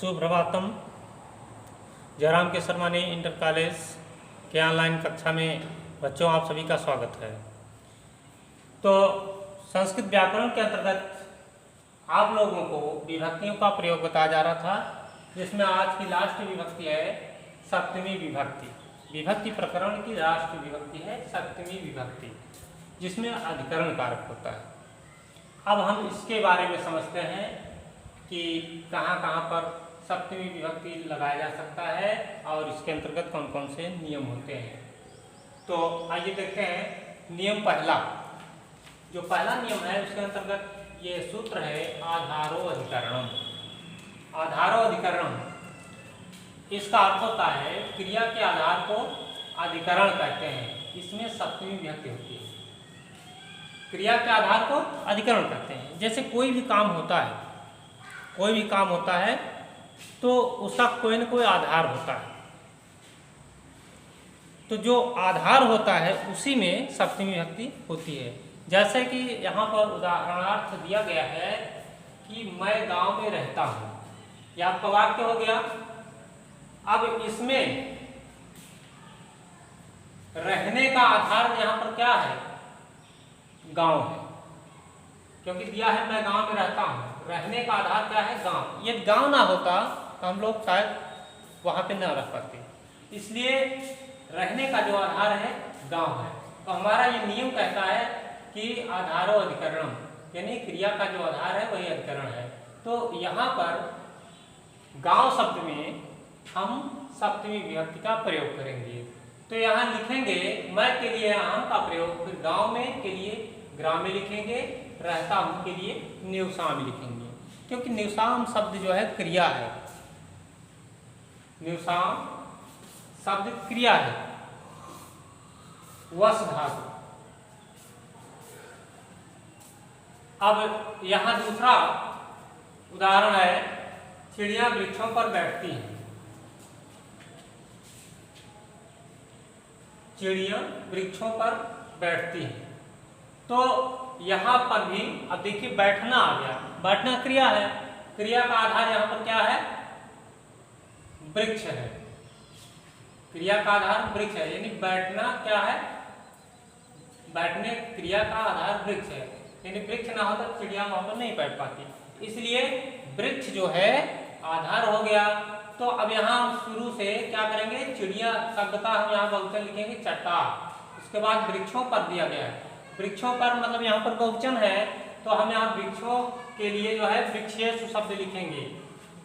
सुप्रभातम। जयराम के शर्मा ने inter college के ऑनलाइन कक्षा में बच्चों आप सभी का स्वागत है। तो संस्कृत व्याकरण के अंतर्गत आप लोगों को विभक्तियों का प्रयोग बताया जा रहा था, जिसमें आज की लास्ट विभक्ति है सप्तमी विभक्ति। विभक्ति प्रकरण की लास्ट विभक्ति है सप्तमी विभक्ति, जिसमें अधिकरण कारक होता है। अब हम इसके बारे में समझते हैं कि कहाँ कहाँ पर सप्तमी विभक्ति लगाया जा सकता है और इसके अंतर्गत कौन कौन से नियम होते हैं। तो आइए देखते हैं नियम पहला। जो पहला नियम है उसके अंतर्गत ये सूत्र है आधारो अधिकरणम। आधारो अधिकरणम, इसका अर्थ होता है क्रिया के आधार को अधिकरण कहते हैं। इसमें सप्तमी विभक्ति होती है। क्रिया के आधार को अधिकरण कहते हैं। जैसे कोई भी काम होता है तो उसका कोई न कोई आधार होता है। तो जो आधार होता है उसी में सप्तमी विभक्ति होती है। जैसे कि यहाँ पर उदाहरणार्थ दिया गया है कि मैं गांव में रहता हूँ, यह आपका वाक्य हो गया। अब इसमें रहने का आधार यहाँ पर क्या है? गांव है, क्योंकि दिया है मैं गांव में रहता हूँ। रहने का आधार क्या है? गांव। ये गांव ना होता तो हम लोग शायद वहां पे न रह पाते, इसलिए रहने का जो आधार है गांव है। तो हमारा ये नियम कहता है कि आधारो अधिकरणम, यानी क्रिया का जो आधार है वही अधिकरण है। तो यहाँ पर गांव शब्द में हम सप्तमी विभक्ति का प्रयोग करेंगे। तो यहाँ लिखेंगे मैं के लिए आम का प्रयोग, फिर गांव में के लिए ग्राम में लिखेंगे, रहता हूं के लिए निवसाम लिखेंगे, क्योंकि निवसाम शब्द जो है क्रिया है। निवसाम शब्द क्रिया है, वस धातु। अब यहां दूसरा उदाहरण है चिड़िया वृक्षों पर बैठती हैं। चिड़िया वृक्षों पर बैठती हैं। तो यहाँ पर भी अब देखिए बैठना आ गया। बैठना क्रिया है। क्रिया का आधार यहाँ पर क्या है? वृक्ष है। क्रिया का आधार वृक्ष है, यानी बैठना क्या है? बैठने क्रिया का आधार वृक्ष है, यानी वृक्ष ना हो तो चिड़िया वहां पर नहीं बैठ पाती। इसलिए वृक्ष जो है आधार हो गया। तो अब यहाँ शुरू से क्या करेंगे? चिड़िया शब्द का हम यहाँ बहुवचन लिखेंगे चटा। उसके बाद वृक्षों पर दिया गया है। वृक्षों पर मतलब यहाँ पर बहुवचन है, तो हम यहाँ वृक्षों के लिए जो है वृक्षेषु शब्द लिखेंगे।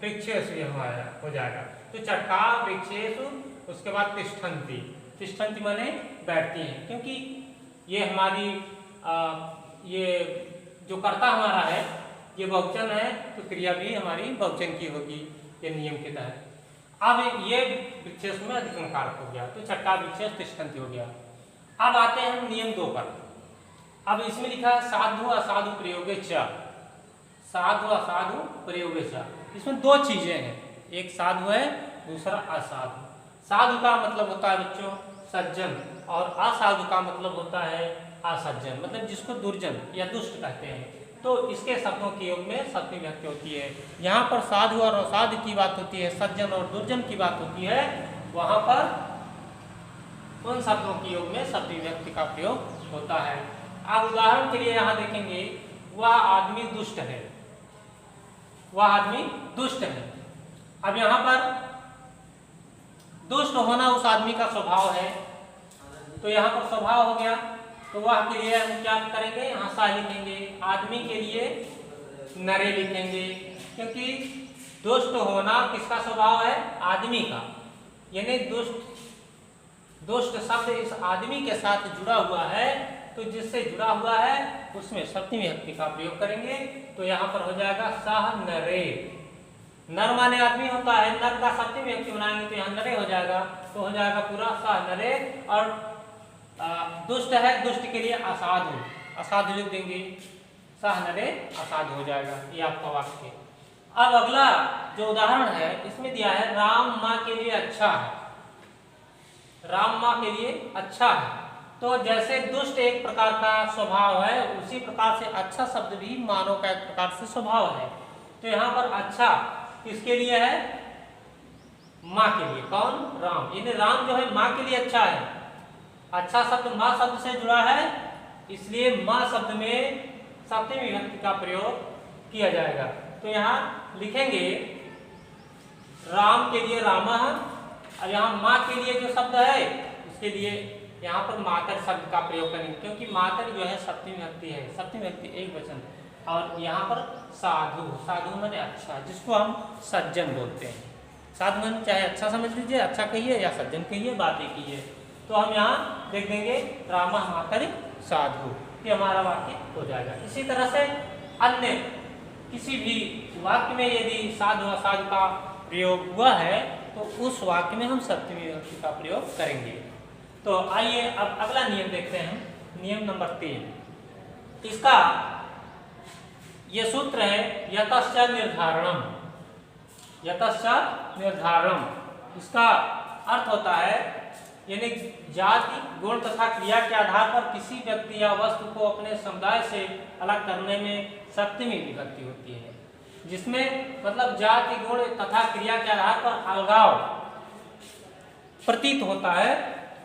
वृक्षेषु हमारा हो जाएगा। तो चटा वृक्षेषु, उसके बाद तिष्ठन्ति। तिष्ठन्ति माने बैठती हैं, क्योंकि ये हमारी ये जो कर्ता हमारा है ये बहुवचन है, तो क्रिया भी हमारी बहुवचन की होगी ये नियम के तहत। अब ये वृक्षेष में अधिकरण कारक हो गया, तो चट्टा वृक्षेष तिष्ठन्ति हो गया। अब आते हैं नियम 2 पर। अब इसमें लिखा है साधु असाधु प्रयोगे च। साधु असाधु प्रयोगे च, इसमें 2 चीजें हैं, एक साधु है, दूसरा असाधु। साधु का मतलब होता है बच्चों सज्जन, और असाधु का मतलब होता है असज्जन, मतलब जिसको दुर्जन या दुष्ट कहते हैं। तो इसके शब्दों के योग में सप्तमी विभक्ति होती है। यहाँ पर साधु और असाधु की बात होती है, सज्जन और दुर्जन की बात होती है, वहां पर उन शब्दों के योग में सप्तमी विभक्ति का प्रयोग होता है। अब उदाहरण के लिए यहाँ देखेंगे वह आदमी दुष्ट है। वह आदमी दुष्ट है। अब यहाँ पर दुष्ट होना उस आदमी का स्वभाव है, तो यहाँ पर स्वभाव हो गया। तो वह के लिए हम क्या करेंगे? यहाँ सा लिखेंगे। आदमी के लिए नरे लिखेंगे, क्योंकि दुष्ट होना किसका स्वभाव है? आदमी का, यानी दुष्ट शब्द इस आदमी के साथ जुड़ा हुआ है, तो जिससे जुड़ा हुआ है उसमें सप्तमी विभक्ति का प्रयोग करेंगे। तो यहाँ पर हो जाएगा सह नरे। नर माने आदमी होता है, नर का सप्तमी विभक्ति बनाएंगे तो यहाँ नरे हो जाएगा। तो हो जाएगा पूरा सह नरे। और दुष्ट है, दुष्ट के लिए असाधु, असाधु लिख देंगे, सह नरे असाधु हो जाएगा। ये आपका वाक्य। अब अगला जो उदाहरण है इसमें दिया है राम माँ के लिए अच्छा है। राम माँ के लिए अच्छा है। तो जैसे दुष्ट एक प्रकार का स्वभाव है, उसी प्रकार से अच्छा शब्द भी मानव का एक प्रकार से स्वभाव है। तो यहाँ पर अच्छा किसके लिए है? माँ के लिए। कौन? राम। यानी राम जो है माँ के लिए अच्छा है। अच्छा शब्द माँ शब्द से जुड़ा है, इसलिए माँ शब्द में सप्तमी विभक्ति का प्रयोग किया जाएगा। तो यहाँ लिखेंगे राम के लिए रामः, और यहाँ माँ के लिए जो शब्द है उसके लिए यहाँ पर मातर शब्द का प्रयोग करेंगे, क्योंकि मातर जो है सप्तमी विभक्ति है, सप्तमी विभक्ति एक वचन। और यहाँ पर साधु, साधु माने अच्छा, जिसको हम सज्जन बोलते हैं। साधु माने चाहे अच्छा समझ लीजिए, अच्छा कहिए या सज्जन कहिए, बात एक ही है। तो हम यहाँ देख देंगे रामः मातरि साधु, ये हमारा वाक्य हो जाएगा। इसी तरह से अन्य किसी भी वाक्य में यदि साधु असाधु का प्रयोग हुआ है तो उस वाक्य में हम सप्तमी विभक्ति का प्रयोग करेंगे। तो आइए अब अगला नियम देखते हैं, नियम नंबर 3। इसका ये सूत्र है यतश्च निर्धारणम। यतश्च निर्धारणम, इसका अर्थ होता है यानी जाति गुण तथा क्रिया के आधार पर किसी व्यक्ति या वस्तु को अपने समुदाय से अलग करने में सप्तमी विभक्ति होती है, जिसमें मतलब जाति गुण तथा क्रिया के आधार पर अलगाव प्रतीत होता है,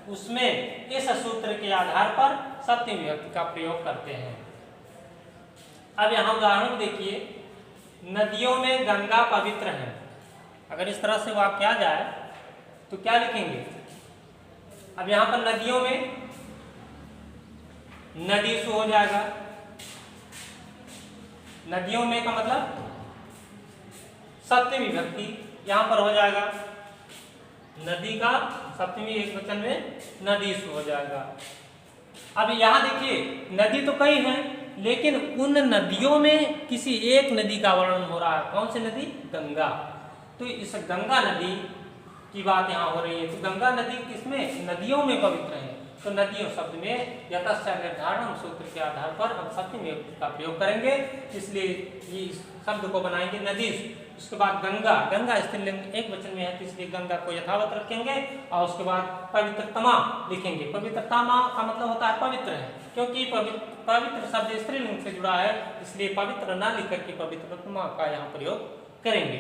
उसमें इस सूत्र के आधार पर सप्तमी विभक्ति का प्रयोग करते हैं। अब यहाँ उदाहरण देखिए, नदियों में गंगा पवित्र है। अगर इस तरह से वाक्य आ जाए तो क्या लिखेंगे? अब यहाँ पर नदियों में नदीसु हो जाएगा। नदियों में का मतलब सप्तमी विभक्ति यहाँ पर हो जाएगा, नदी का सप्तमी एक वचन में नदीसु हो जाएगा। अब यहाँ देखिए नदी तो कई हैं, लेकिन उन नदियों में किसी एक नदी का वर्णन हो रहा है। कौन सी नदी? गंगा। तो इस गंगा नदी की बात यहाँ हो रही है। तो गंगा नदी किसमें? नदियों में पवित्र है। तो नदियों शब्द में यतश्च निर्धारणम सूत्र के आधार पर हम सप्तमी विभक्ति का प्रयोग करेंगे, इसलिए ये शब्द को बनाएंगे नदी। उसके बाद गंगा, गंगा स्त्रीलिंग एक वचन में है तो इसलिए गंगा को यथावत रखेंगे, और उसके बाद पवित्रतमा लिखेंगे। पवित्रतमा का मतलब होता है पवित्र है, क्योंकि पवित्र शब्द स्त्रीलिंग से जुड़ा है, इसलिए पवित्र ना लिख करके पवित्रतमा का यहाँ प्रयोग करेंगे।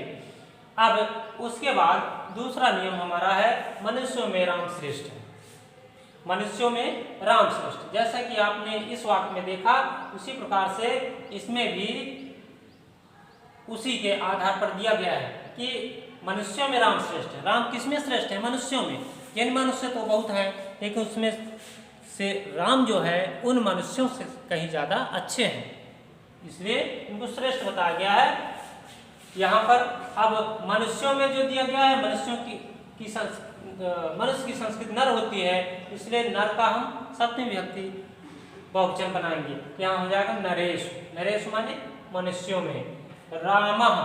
अब उसके बाद दूसरा नियम हमारा है मनुष्यों में राम श्रेष्ठ है। मनुष्यों में राम श्रेष्ठ, जैसा कि आपने इस वाक्य में देखा उसी प्रकार से इसमें भी उसी के आधार पर दिया गया है कि मनुष्यों में राम श्रेष्ठ है। राम किसमें श्रेष्ठ है? मनुष्यों में। यानी मनुष्य तो बहुत है, लेकिन उसमें से राम जो है उन मनुष्यों से कहीं ज्यादा अच्छे हैं, इसलिए इनको श्रेष्ठ बताया गया है यहाँ पर। अब मनुष्यों में जो दिया गया है, मनुष्यों की मनुष्य की संस्कृति नर होती है, इसलिए नर का हम सप्तमी विभक्ति बहुवचन बनाएंगे। यहाँ हो जाएगा नरेश। नरेश माने मनुष्यों में। रामः,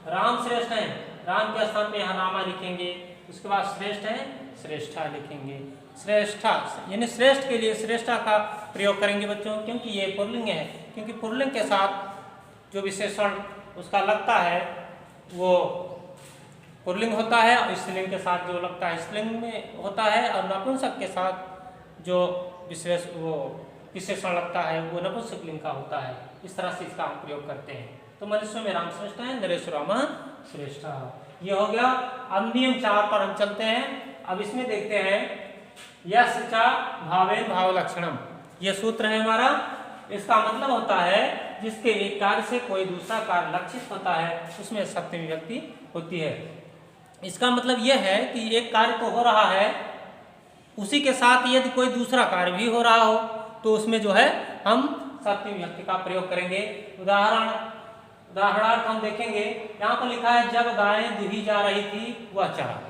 राम श्रेष्ठ है, राम के स्थान पे यहाँ रामा लिखेंगे। उसके बाद श्रेष्ठ है, श्रेष्ठा लिखेंगे। श्रेष्ठा यानी श्रेष्ठ के लिए श्रेष्ठा का प्रयोग करेंगे बच्चों, क्योंकि ये पुल्लिंग है। क्योंकि पुल्लिंग के साथ जो विशेषण उसका लगता है वो पुल्लिंग होता है, और स्त्रीलिंग के साथ जो लगता है स्त्रीलिंग में होता है, और नपुंसक के साथ जो विशेषण लगता है वो नपुंसक लिंग का होता है। इस तरह से इसका हम प्रयोग करते हैं। तो मनुष्यों में राम श्रेष्ठ है, नरेश रामा श्रेष्ठ। ये हो गया। अब नियम 4 पर हम चलते हैं। अब इसमें देखते हैं यश च भावेन भाव लक्षणम, ये सूत्र है हमारा। इसका मतलब होता है जिसके एक कार्य से कोई दूसरा कार्य लक्षित होता है उसमें सप्तमी विभक्ति होती है। इसका मतलब यह है कि एक कार्य तो हो रहा है, उसी के साथ यदि कोई दूसरा कार्य भी हो रहा हो तो उसमें जो है हम सप्तमी विभक्ति का प्रयोग करेंगे। उदाहरणार्थ हम देखेंगे, यहाँ पर लिखा है जब गायें दुही जा रही थी वह चरा।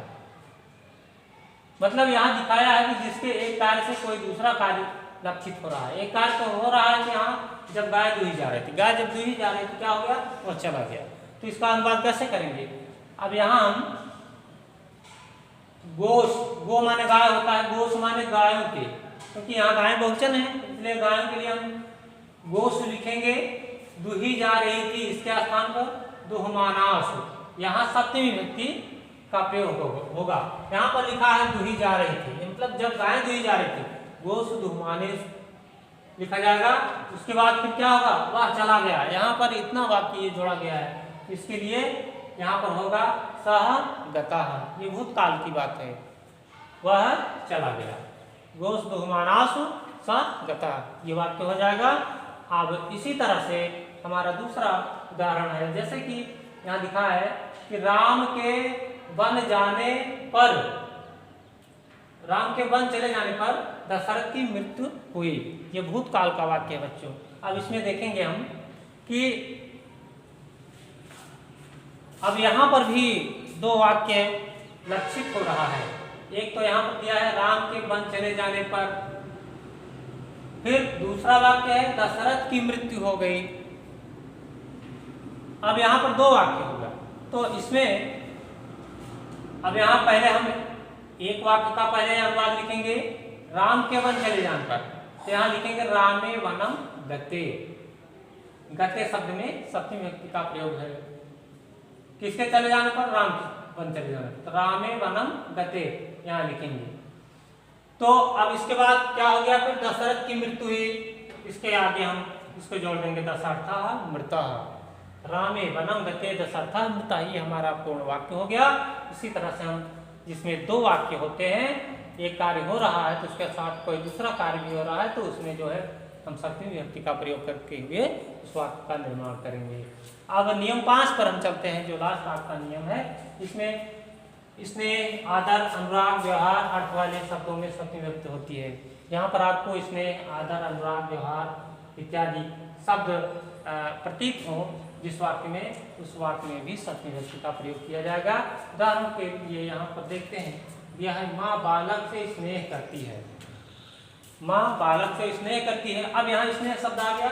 मतलब यहाँ दिखाया है कि जिसके एक कार्य से कोई दूसरा कार्य लक्षित हो रहा है। एक कार्य तो हो रहा है कि यहाँ जब गाय दुही जा रही थी, गाय जब दुही जा रही थी क्या हो गया? वह चला गया। तो इसका अनुवाद कैसे करेंगे? अब यहाँ हम गोश, गो माने गाय होता है, गोश माने गायों के, क्योंकि यहाँ गायें बहुवचन है इसलिए गायों के लिए हम गोश लिखेंगे। दुही जा रही थी, इसके स्थान पर दुहमानासु, यहाँ सप्तमी विभक्ति का प्रयोग होगा। यहाँ पर लिखा है दुही जा रही थी, मतलब जब गायें दुही जा रही थी, गोश दुहमाने लिखा जाएगा। उसके बाद फिर क्या होगा? वह चला गया। यहाँ पर इतना वाक्य ये जोड़ा गया है, इसके लिए यहाँ पर होगा सह गतः, ये भूतकाल की बात है, वह चला गया। गोस दुहमानासु स गतः, ये वाक्य हो जाएगा। अब इसी तरह से हमारा दूसरा उदाहरण है, जैसे कि यहाँ दिखा है कि राम के वन जाने पर, राम के वन चले जाने पर दशरथ की मृत्यु हुई, ये भूतकाल का वाक्य है बच्चों। अब इसमें देखेंगे हम कि अब यहाँ पर भी दो वाक्य लक्षित हो रहा है। एक तो यहाँ पर दिया है राम के वन चले जाने पर, फिर दूसरा वाक्य है दशरथ की मृत्यु हो गई। अब यहाँ पर दो वाक्य होगा, तो इसमें अब यहाँ पहले हम एक वाक्य का पहले अनुवाद लिखेंगे, राम के वन चले जाने पर, तो यहाँ लिखेंगे रामे वनम गते। गते शब्द में सप्तमी विभक्ति का प्रयोग है, किसके चले जाने पर? राम के वन चले जाने पर, तो रामे वनम गते यहाँ लिखेंगे। तो अब इसके बाद क्या हो गया, फिर दशरथ की मृत्यु हुई, इसके आगे हम इसको जोड़ देंगे दशरथः मृतः, रामे वनम गते दशरथः मृतः, ये हमारा पूर्ण वाक्य हो गया। इसी तरह से हम जिसमें दो वाक्य होते हैं, एक कार्य हो रहा है तो उसके साथ कोई दूसरा कार्य भी हो रहा है, तो उसमें जो है हम सप्तमी विभक्ति का प्रयोग करके हुए उस वाक्य का निर्माण करेंगे। अब नियम 5 पर हम चलते हैं, जो लास्ट आपका नियम है। इसमें स्नेह, आदर, अनुराग, व्यवहार, अर्थ वाले शब्दों में सप्तमी विभक्ति होती है। यहाँ पर आपको स्नेह, आदर, अनुराग, व्यवहार इत्यादि शब्द प्रतीक हो जिस वाक्य में, उस वाक्य में भी सप्तमी विभक्ति का प्रयोग किया जाएगा। उदाहरण के लिए यहाँ पर देखते हैं, यह है माँ बालक से स्नेह करती है, माँ बालक से स्नेह करती है। अब यहाँ स्नेह शब्द आ गया,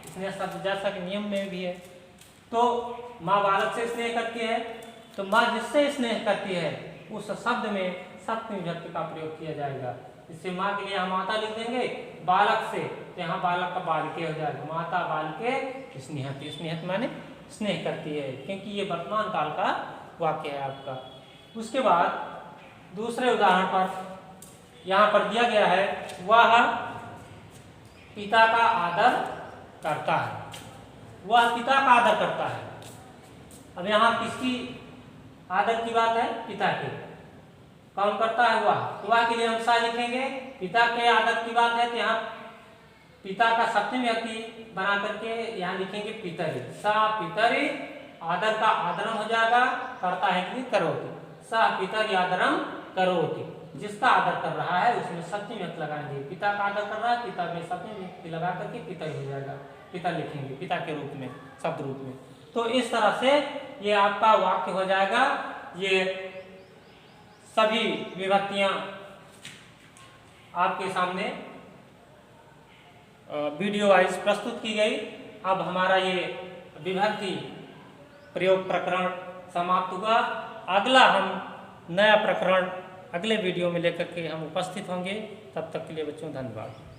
स्नेह शब्द जैसा कि नियम में भी है, तो माँ बालक से स्नेह करती है, तो माँ जिससे स्नेह करती है उस शब्द में सप्तमी विभक्ति का प्रयोग किया जाएगा। इससे माँ के लिए हम माता लिख देंगे, बालक से, तो यहाँ बालक का बालके हो जाएगा, माता बालके स्नेहति, स्नेहत माने स्नेह करती है, क्योंकि ये वर्तमान काल का वाक्य है आपका। उसके बाद दूसरे उदाहरण पर यहाँ पर दिया गया है, वह पिता का आदर करता है, वह पिता का आदर करता है। अब यहाँ किसकी आदर की बात है? पिता के। कौन करता है? वह के लिए हम सा लिखेंगे। पिता के आदर की बात है तो यहाँ पिता का सप्तमी विभक्ति बना करके यहाँ लिखेंगे पितरि, सा पितरि, आदर का आदरम हो जाएगा, करता है कि करोति, सा पितरि आदरम करोति, जिसका आदर कर रहा है उसमें सप्तमी विभक्ति लगाएंगे। पिता का आदर कर रहा है, पिता में सप्तमी विभक्ति लगा करके पितरि हो जाएगा, पिता लिखेंगे पिता के रूप में, शब्द रूप में। तो इस तरह से ये आपका वाक्य हो जाएगा। ये सभी विभक्तियां आपके सामने वीडियो वाइज प्रस्तुत की गई। अब हमारा ये विभक्ति प्रयोग प्रकरण समाप्त हुआ। अगला हम नया प्रकरण अगले वीडियो में लेकर के हम उपस्थित होंगे। तब तक के लिए बच्चों धन्यवाद।